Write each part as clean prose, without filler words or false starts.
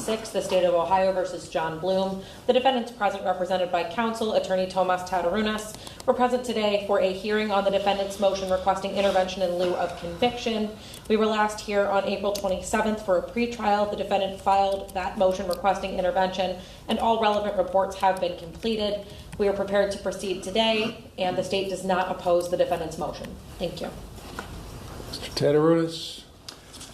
6, the State of Ohio versus John Bloom. The defendants present, represented by counsel, Attorney Tomas Tatarunas, were present today for a hearing on the defendant's motion requesting intervention in lieu of conviction. We were last here on April 27th for a pretrial. The defendant filed that motion requesting intervention, and all relevant reports have been completed. We are prepared to proceed today, and the state does not oppose the defendant's motion. Thank you. Mr. Tatarunas?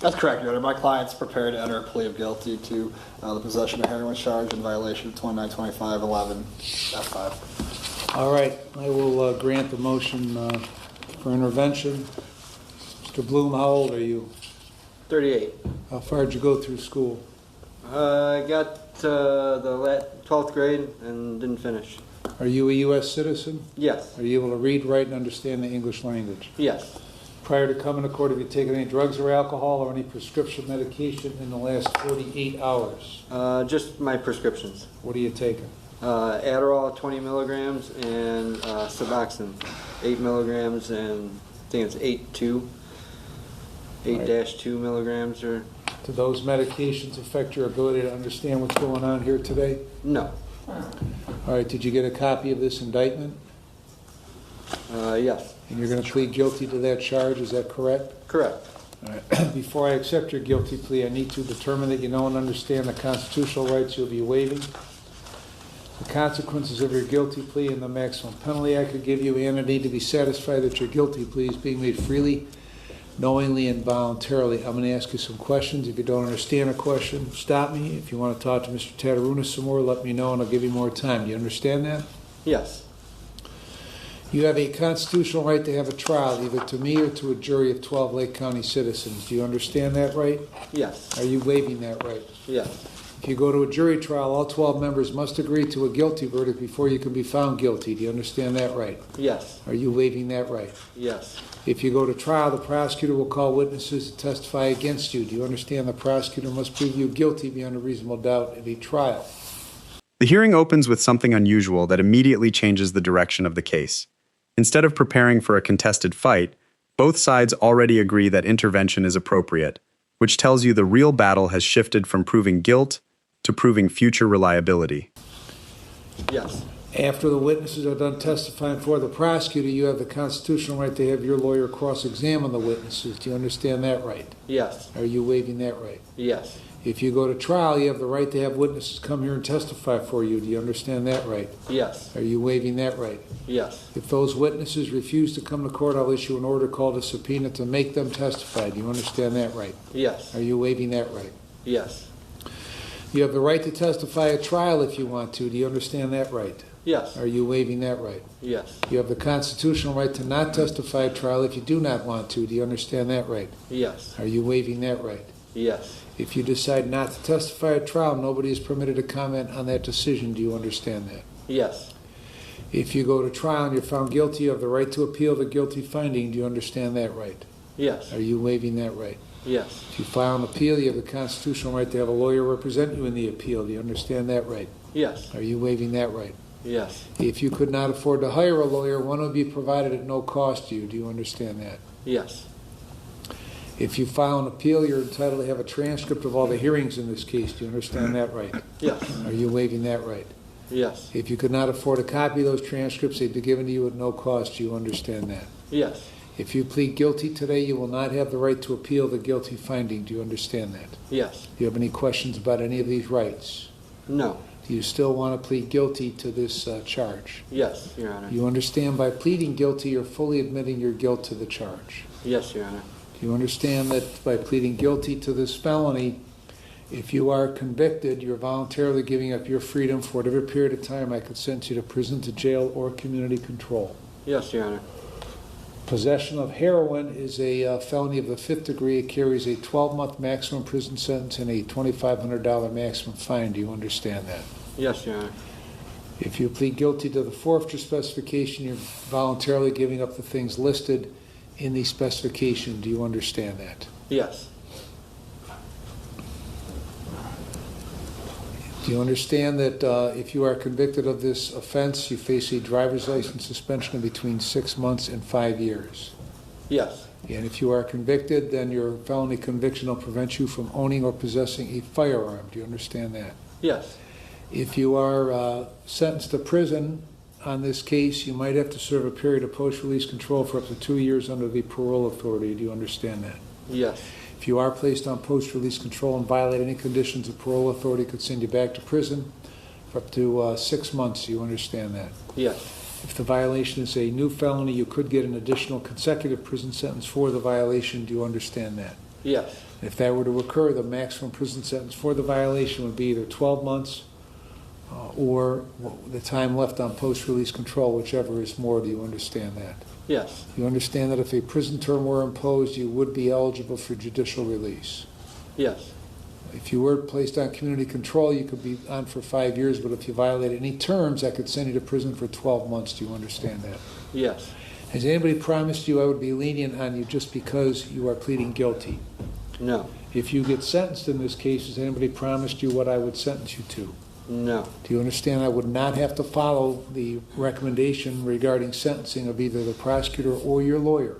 That's correct, Your Honor. My client's prepared to enter a plea of guilty to the possession of heroin charge in violation of 2925-11 F5. All right. I will grant the motion for intervention. Mr. Bloom, how old are you? 38. How far did you go through school? I got the 12th grade and didn't finish. Are you a U.S. citizen? Yes. Are you able to read, write, and understand the English language? Yes. Prior to coming to court, have you taken any drugs or alcohol or any prescription medication in the last 48 hours? Just my prescriptions. What are you taking? Adderall 20 milligrams and Suboxone 8 milligrams, and I think it's 8-2 milligrams. Or Do those medications affect your ability to understand what's going on here today? no. All right, did you get a copy of this indictment? Yes. And you're going to plead guilty to that charge, is that correct? Correct. All right. Before I accept your guilty plea, I need to determine that you know and understand the constitutional rights you'll be waiving, the consequences of your guilty plea, and the maximum penalty I could give you, and I need to be satisfied that your guilty plea is being made freely, knowingly, and voluntarily. I'm going to ask you some questions. If you don't understand a question, stop me. If you want to talk to Mr. Tatarunas some more, let me know, and I'll give you more time. Do you understand that? Yes. You have a constitutional right to have a trial, either to me or to a jury of 12 Lake County citizens. Do you understand that right? Yes. Are you waiving that right? Yes. If you go to a jury trial, all 12 members must agree to a guilty verdict before you can be found guilty. Do you understand that right? Yes. Are you waiving that right? Yes. If you go to trial, the prosecutor will call witnesses to testify against you. Do you understand the prosecutor must prove you guilty beyond a reasonable doubt at a trial? The hearing opens with something unusual that immediately changes the direction of the case. Instead of preparing for a contested fight, both sides already agree that intervention is appropriate, which tells you the real battle has shifted from proving guilt to proving future reliability. Yes. After the witnesses are done testifying for the prosecutor, you have the constitutional right to have your lawyer cross-examine the witnesses. Do you understand that right? Yes. Are you waiving that right? Yes. If you go to trial, you have the right to have witnesses come here and testify for you. Do you understand that right? Yes. Are you waiving that right? Yes. If those witnesses refuse to come to court, I'll issue an order called a subpoena to make them testify. Do you understand that right? Yes. Are you waiving that right? Yes. You have the right to testify at trial if you want to. Do you understand that right? Yes. Are you waiving that right? Yes. You have the constitutional right to not testify at trial if you do not want to. Do you understand that right? Yes. Are you waiving that right? Yes. If you decide not to testify at trial, nobody is permitted to comment on that decision. Do you understand that? Yes. If you go to trial and you're found guilty, you have the right to appeal the guilty finding. Do you understand that right? Yes. Are you waiving that right? Yes. If you file an appeal, you have the constitutional right to have a lawyer represent you in the appeal. Do you understand that right? Yes. Are you waiving that right? Yes. If you could not afford to hire a lawyer, one would be provided at no cost to you. Do you understand that? Yes. If you file an appeal, you're entitled to have a transcript of all the hearings in this case. Do you understand that right? Yes. Are you waiving that right? Yes. If you could not afford a copy of those transcripts, they'd be given to you at no cost. Do you understand that? Yes. If you plead guilty today, you will not have the right to appeal the guilty finding. Do you understand that? Yes. Do you have any questions about any of these rights? No. Do you still want to plead guilty to this charge? Yes, Your Honor. You understand by pleading guilty, you're fully admitting your guilt to the charge. Yes, Your Honor. Do you understand that by pleading guilty to this felony, if you are convicted, you're voluntarily giving up your freedom for whatever period of time I could sentence you to prison, to jail, or community control? Yes, Your Honor. Possession of heroin is a felony of the 5th degree. It carries a 12-month maximum prison sentence and a $2,500 maximum fine. Do you understand that? Yes, Your Honor. If you plead guilty to the forfeiture specification, you're voluntarily giving up the things listed in the specification. Do you understand that? Yes. Do you understand that if you are convicted of this offense, you face a driver's license suspension of between 6 months and 5 years? Yes. And if you are convicted, then your felony conviction will prevent you from owning or possessing a firearm. Do you understand that? Yes. If you are sentenced to prison on this case, you might have to serve a period of post-release control for up to 2 years under the parole authority. Do you understand that? Yes. If you are placed on post-release control and violate any conditions, the parole authority could send you back to prison for up to 6 months. Do you understand that? Yes. If the violation is a new felony, you could get an additional consecutive prison sentence for the violation. Do you understand that? Yes. If that were to occur, the maximum prison sentence for the violation would be either 12 months or the time left on post-release control, whichever is more. Do you understand that? Yes. You understand that if a prison term were imposed, you would be eligible for judicial release. Yes. If you were placed on community control, you could be on for 5 years, but if you violated any terms, I could send you to prison for 12 months. Do you understand that? Yes. Has anybody promised you I would be lenient on you just because you are pleading guilty? No. If you get sentenced in this case, has anybody promised you what I would sentence you to? No. Do you understand I would not have to follow the recommendation regarding sentencing of either the prosecutor or your lawyer?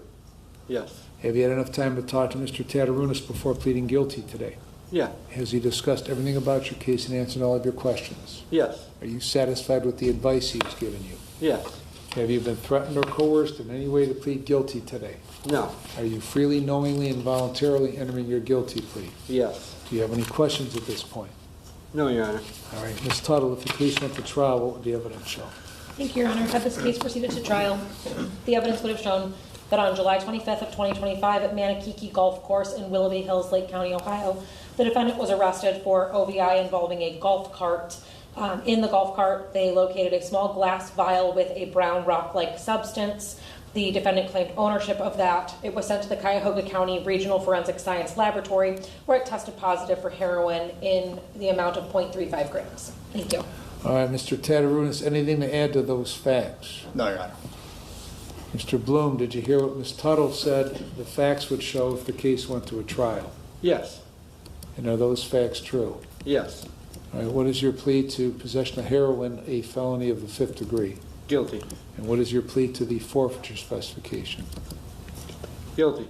Yes. Have you had enough time to talk to Mr. Tatarunas before pleading guilty today? Yeah. Has he discussed everything about your case and answered all of your questions? Yes. Are you satisfied with the advice he's given you? Yes. Have you been threatened or coerced in any way to plead guilty today? No. Are you freely, knowingly, and voluntarily entering your guilty plea? Yes. Do you have any questions at this point? No, Your Honor. All right, Ms. Tuttle, if the case went to trial, what would the evidence show? Thank you, Your Honor. Had this case proceeded to trial, the evidence would have shown that on July 25th of 2025 at Manakiki Golf Course in Willoughby Hills, Lake County, Ohio, the defendant was arrested for OVI involving a golf cart. In the golf cart, they located a small glass vial with a brown rock-like substance. The defendant claimed ownership of that. It was sent to the Cuyahoga County Regional Forensic Science Laboratory, where it tested positive for heroin in the amount of 0.35 grams. Thank you. All right, Mr. Tatarunas, anything to add to those facts? No, Your Honor. Mr. Bloom, did you hear what Ms. Tuttle said the facts would show if the case went to a trial? Yes. And are those facts true? Yes. All right, what is your plea to possession of heroin, a felony of the 5th degree? Guilty. And what is your plea to the forfeiture specification? Guilty.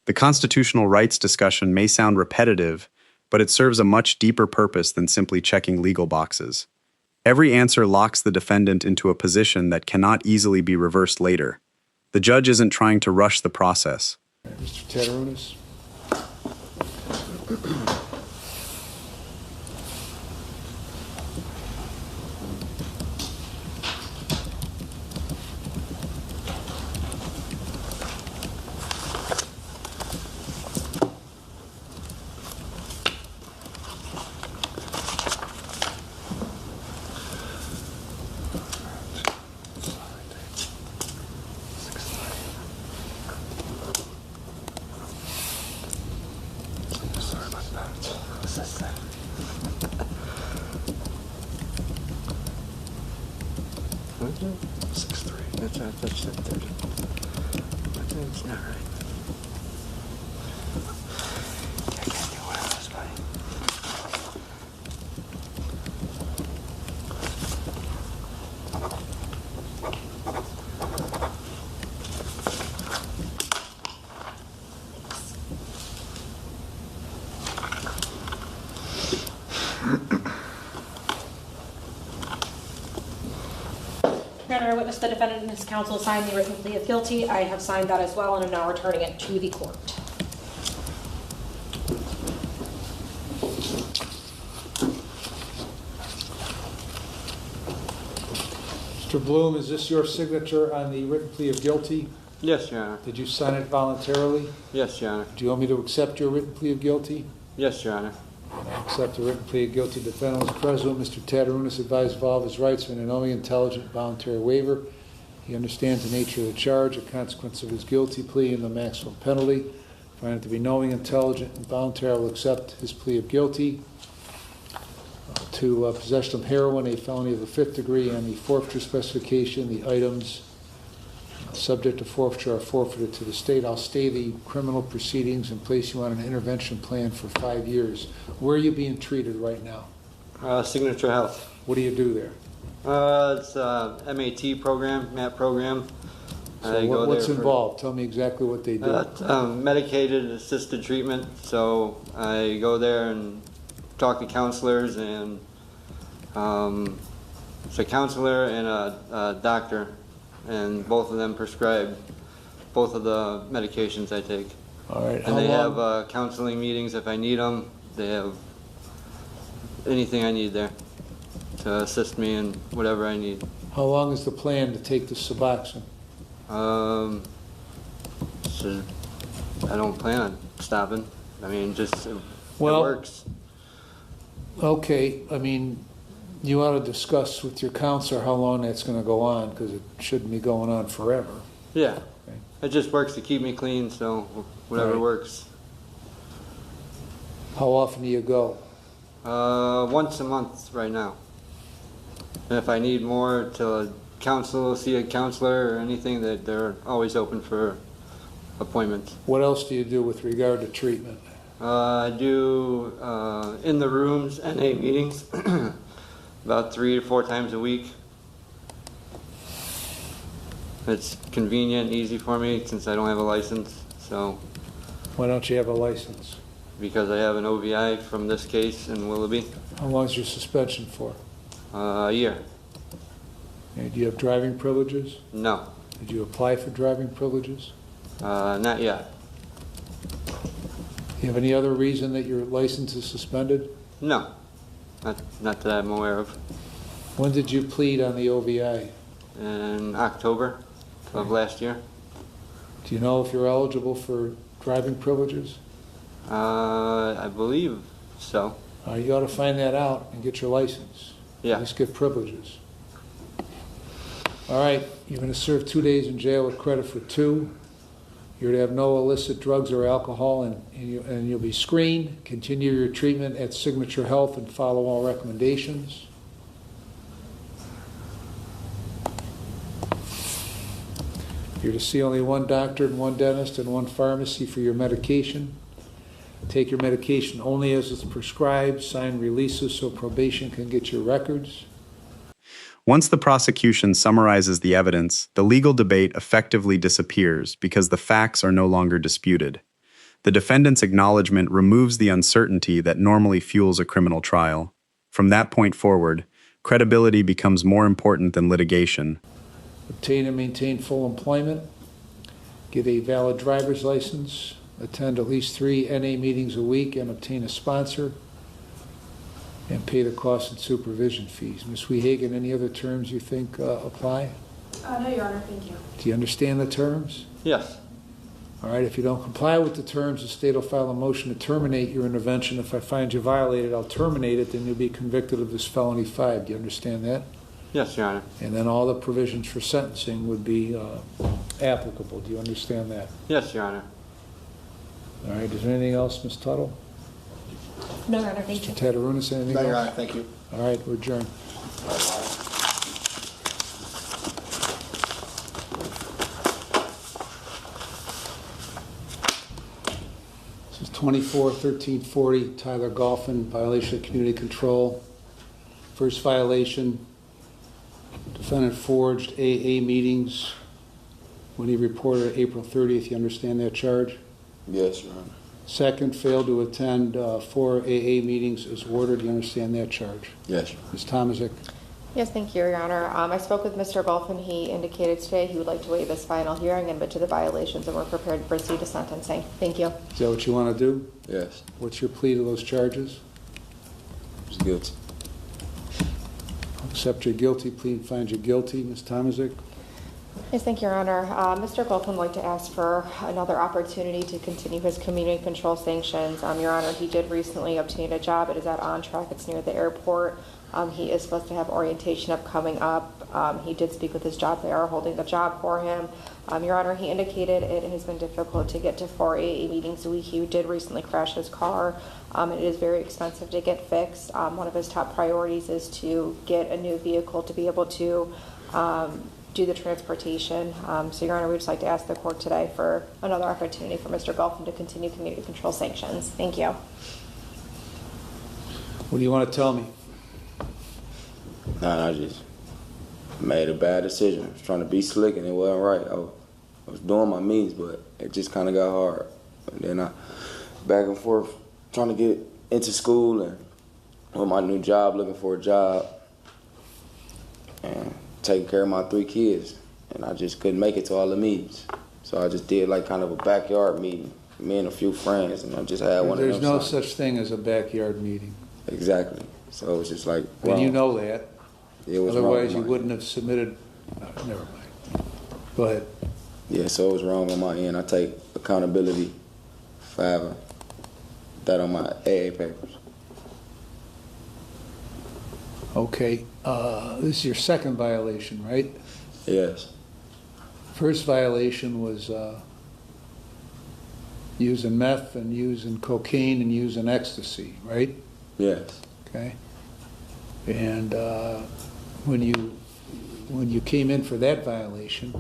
The constitutional rights discussion may sound repetitive, but it serves a much deeper purpose than simply checking legal boxes. Every answer locks the defendant into a position that cannot easily be reversed later. The judge isn't trying to rush the process. All right, Mr. Tatarunas? What's that? 6'3". That's right. That's 30. That's not right. I can't do what I was buddy. Your Honor, I witnessed the defendant and his counsel sign the written plea of guilty. I have signed that as well and am now returning it to the court. Mr. Bloom, is this your signature on the written plea of guilty? Yes, Your Honor. Did you sign it voluntarily? Yes, Your Honor. Do you want me to accept your written plea of guilty? Yes, Your Honor. I accept the written plea of guilty. Defendant was present. Mr. Tatarunas advised of all of his rights in a knowing, intelligent, voluntary waiver. He understands the nature of the charge, the consequence of his guilty plea, and the maximum penalty. Find it to be knowing, intelligent, and voluntary, I will accept his plea of guilty to possession of heroin, a felony of the 5th degree, and the forfeiture specification. The items subject to forfeiture are forfeited to the state. I'll stay the criminal proceedings and place you on an intervention plan for 5 years. Where are you being treated right now? Signature Health. What do you do there? It's a MAT program, MAT program. So I go what's there for- involved? Tell me exactly what they do. Medicated assisted treatment. So I go there and talk to counselors, and it's a counselor and a doctor, and both of them prescribe both of the medications I take. All right. And they have counseling meetings if I need them. They have anything I need there to assist me in whatever I need. How long is the plan to take the Suboxone? So I don't plan on stopping. I mean, just it Well- works. Okay, I mean, you ought to discuss with your counselor how long that's going to go on, because it shouldn't be going on forever. Yeah, Okay. it just works to keep me clean. So whatever Right. works. How often do you go? Once a month right now. And if I need more to see a counselor or anything, that they're always open for appointments. What else do you do with regard to treatment? I do in the rooms NA meetings about 3 to 4 times a week. It's convenient and easy for me since I don't have a license. So Why don't you have a license? because I have an OVI from this case in Willoughby, How long is your suspension for? a year. And do you have driving privileges? No, Did you apply for driving privileges? not yet. Do you have any other reason that your license is suspended? No, not that I'm aware of. When did you plead on the OVI? In October of last year. Do you know if you're eligible for driving privileges? I believe so. You ought to find that out and get your license. Yeah. At least get privileges. All right, you're going to serve 2 days in jail with credit for 2. You're to have no illicit drugs or alcohol, and you'll be screened. Continue your treatment at Signature Health and follow all recommendations. You're to see only one doctor and one dentist and one pharmacy for your medication. Take your medication only as it's prescribed. Sign releases so probation can get your records. Once the prosecution summarizes the evidence, the legal debate effectively disappears because the facts are no longer disputed. The defendant's acknowledgement removes the uncertainty that normally fuels a criminal trial. From that point forward, credibility becomes more important than litigation. Obtain and maintain full employment. Get a valid driver's license. Attend at least 3 NA meetings a week and obtain a sponsor. And pay the costs and supervision fees. Ms. Wehagen, any other terms you think apply? No, Your Honor, thank you. Do you understand the terms? Yes. All right, if you don't comply with the terms, the state will file a motion to terminate your intervention. If I find you violated, I'll terminate it, then you'll be convicted of this felony 5. Do you understand that? Yes, Your Honor. And then all the provisions for sentencing would be applicable. Do you understand that? Yes, Your Honor. All right, is there anything else, Ms. Tuttle? No, Your Honor, thank Mr. you. Tatarunas, anything No, else? Your Honor, thank you. All right, we're adjourned. This is 24-1340, Tyler Golphin, violation of community control. First violation, defendant forged AA meetings when he reported April 30th. You understand that charge? Yes, Your Honor. Second, failed to attend 4 AA meetings as ordered. You understand that charge? Yes, Your Ms. Tomaszek? Yes, thank you, Your Honor. I spoke with Mr. Golphin. He indicated today he would like to waive his final hearing and admit to the violations, and we're prepared to proceed to sentencing. Thank you. Is that what you want to do? Honor. Yes, What's your plea to those charges? it's guilty. Accept your guilty plea and find you guilty. Ms. Tomaszek? Yes, thank you, Your Honor. Mr. Golphin would like to ask for another opportunity to continue his community control sanctions. Your Honor, he did recently obtain a job. It is at On Track. It's near the airport. He is supposed to have orientation coming up. He did speak with his job. They are holding the job for him. Your Honor, he indicated it has been difficult to get to 4 AA meetings a week. He did recently crash his car. It is very expensive to get fixed. One of his top priorities is to get a new vehicle to be able to do the transportation. So, Your Honor, we'd just like to ask the court today for another opportunity for Mr. Golphin to continue community control sanctions. Thank you. What do you want to tell me? I just made a bad decision. I was trying to be slick and it wasn't right. I was doing my means, but it just kind of got hard. And then I back and forth trying to get into school and with my new job, looking for a job and taking care of my 3 kids. And I just couldn't make it to all the meetings. So I just did like kind of a backyard meeting, me and a few friends, and I just had one of them. There's no Sundays. such thing as a backyard meeting. Exactly. So it was just like, And wrong. you know that. It was Otherwise, wrong you on my wouldn't have submitted. Never mind. Go ahead. Yeah, so it was wrong on my end. I take accountability for having that on my AA papers. Okay. This is your second violation, right? Yes. First violation was using meth and using cocaine and using ecstasy, right? Yes. Okay. And when you came in for that violation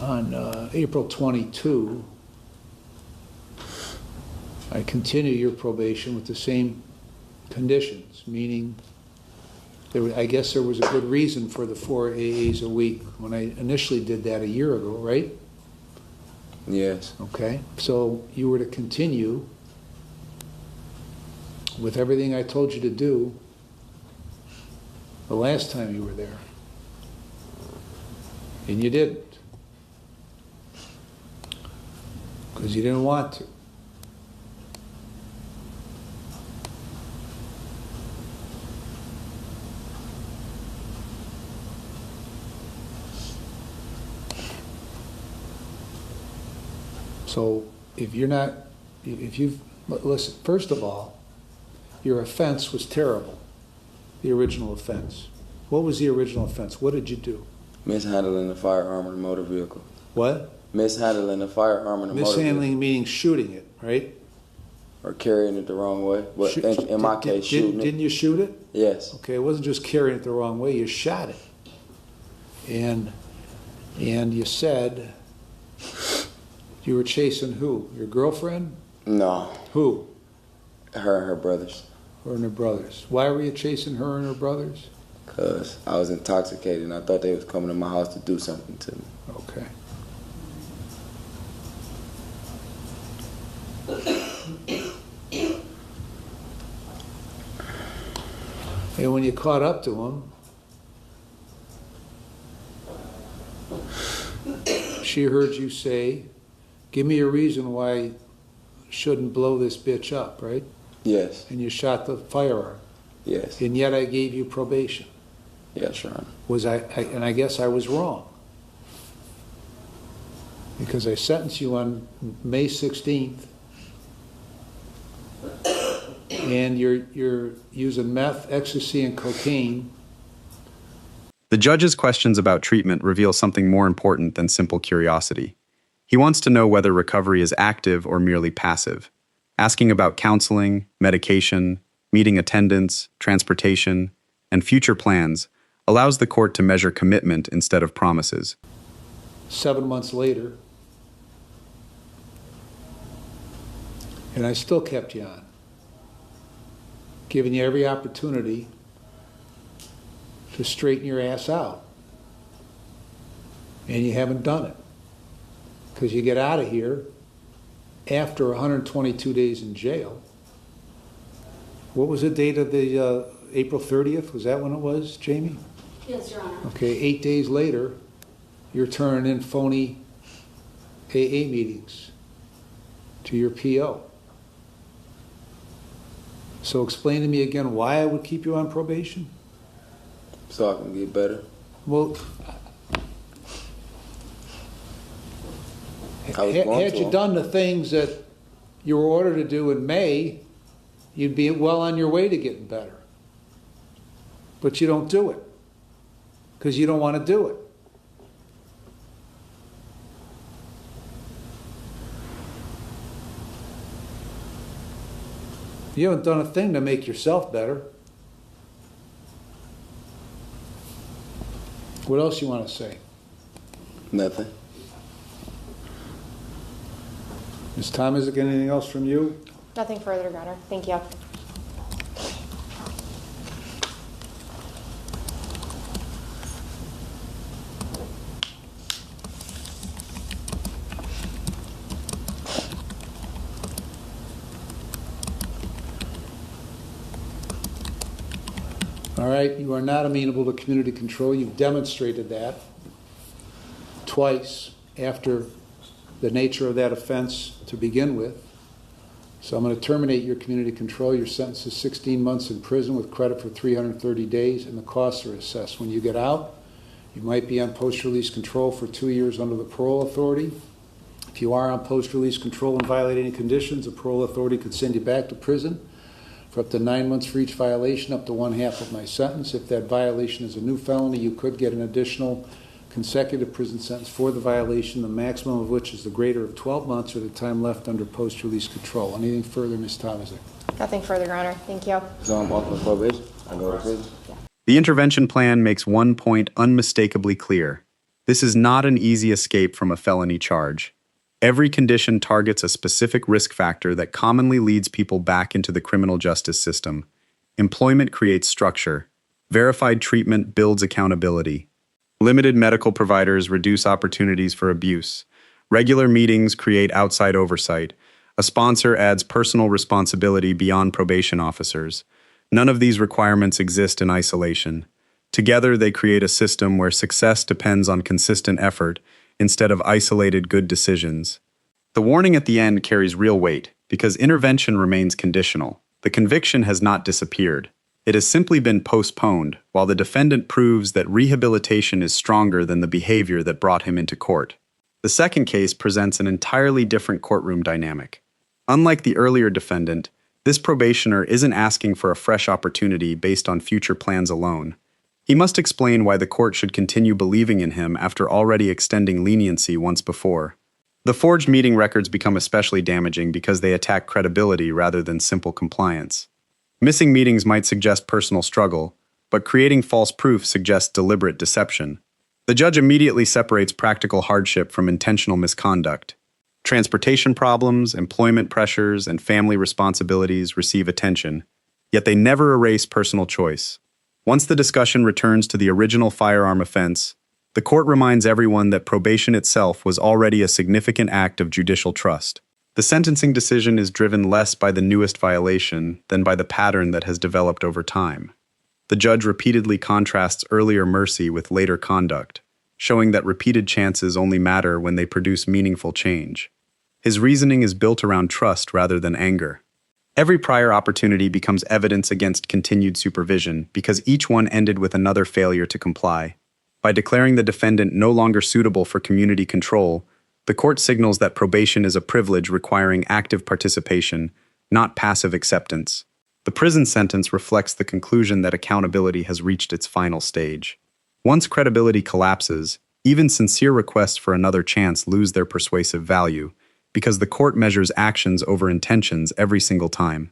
on April 22, I continue your probation with the same conditions, meaning I guess there was a good reason for the 4 AAs a week when I initially did that a year ago, right? Yes. Okay, so you were to continue with everything I told you to do the last time you were there. And you didn't. Because you didn't want to. So if you've, listen, first of all, your offense was terrible, the original offense. What was the original offense? What did you do? Mishandling a firearm in a motor vehicle. What? Mishandling a firearm in a motor vehicle. Mishandling meaning shooting it, right? Or carrying it the wrong way. But in my case, shooting it. Didn't you shoot it? Yes. Okay, it wasn't just carrying it the wrong way, you shot it. And you said you were chasing who? Your girlfriend? No. Who? Her and her brothers. Her and her brothers. Why were you chasing her and her brothers? Because I was intoxicated and I thought they was coming to my house to do something to me. Okay. And when you caught up to him, she heard you say, give me a reason why I shouldn't blow this bitch up, right? Yes. And you shot the firearm. Yes. And yet I gave you probation. Yes, Your Honor. And I guess I was wrong. Because I sentenced you on May 16th, and you're using meth, ecstasy, and cocaine. The judge's questions about treatment reveal something more important than simple curiosity. He wants to know whether recovery is active or merely passive, asking about counseling, medication, meeting attendance, transportation, and future plans allows the court to measure commitment instead of promises. 7 months later, and I still kept you on, giving you every opportunity to straighten your ass out. And you haven't done it. Because you get out of here after 122 days in jail. What was the date of the April 30th? Was that when it was, Jamie? Yes, Your Honor. Okay, 8 days later, you're turning in phony AA meetings to your PO. So explain to me again why I would keep you on probation? So I can get better. Well, I was going had to. you done the things that you were ordered to do in May, you'd be well on your way to getting better. But you don't do it because you don't want to do it. You haven't done a thing to make yourself better. What else you want to say? Nothing. Ms. Thomas, is there anything else from you? Nothing further, Your Honor. Thank you. All right, you are not amenable to community control. You've demonstrated that twice after the nature of that offense to begin with. So I'm going to terminate your community control. Your sentence is 16 months in prison with credit for 330 days, and the costs are assessed. When you get out, you might be on post-release control for 2 years under the parole authority. If you are on post-release control and violate any conditions, the parole authority could send you back to prison for up to 9 months for each violation, up to 1/2 of my sentence. If that violation is a new felony, you could get an additional consecutive prison sentence for the violation, the maximum of which is the greater of 12 months or the time left under post-release control. Anything further, Ms. Thomasek? Nothing further, Your Honor. Thank you. So I'm off my probation. I go to prison. The intervention plan makes one point unmistakably clear. This is not an easy escape from a felony charge. Every condition targets a specific risk factor that commonly leads people back into the criminal justice system. Employment creates structure. Verified treatment builds accountability. Limited medical providers reduce opportunities for abuse. Regular meetings create outside oversight. A sponsor adds personal responsibility beyond probation officers. None of these requirements exist in isolation. Together, they create a system where success depends on consistent effort instead of isolated good decisions. The warning at the end carries real weight because intervention remains conditional. The conviction has not disappeared. It has simply been postponed while the defendant proves that rehabilitation is stronger than the behavior that brought him into court. The second case presents an entirely different courtroom dynamic. Unlike the earlier defendant, this probationer isn't asking for a fresh opportunity based on future plans alone. He must explain why the court should continue believing in him after already extending leniency once before. The forged meeting records become especially damaging because they attack credibility rather than simple compliance. Missing meetings might suggest personal struggle, but creating false proof suggests deliberate deception. The judge immediately separates practical hardship from intentional misconduct. Transportation problems, employment pressures, and family responsibilities receive attention, yet they never erase personal choice. Once the discussion returns to the original firearm offense, the court reminds everyone that probation itself was already a significant act of judicial trust. The sentencing decision is driven less by the newest violation than by the pattern that has developed over time. The judge repeatedly contrasts earlier mercy with later conduct, showing that repeated chances only matter when they produce meaningful change. His reasoning is built around trust rather than anger. Every prior opportunity becomes evidence against continued supervision because each one ended with another failure to comply. By declaring the defendant no longer suitable for community control, the court signals that probation is a privilege requiring active participation, not passive acceptance. The prison sentence reflects the conclusion that accountability has reached its final stage. Once credibility collapses, even sincere requests for another chance lose their persuasive value, because the court measures actions over intentions every single time.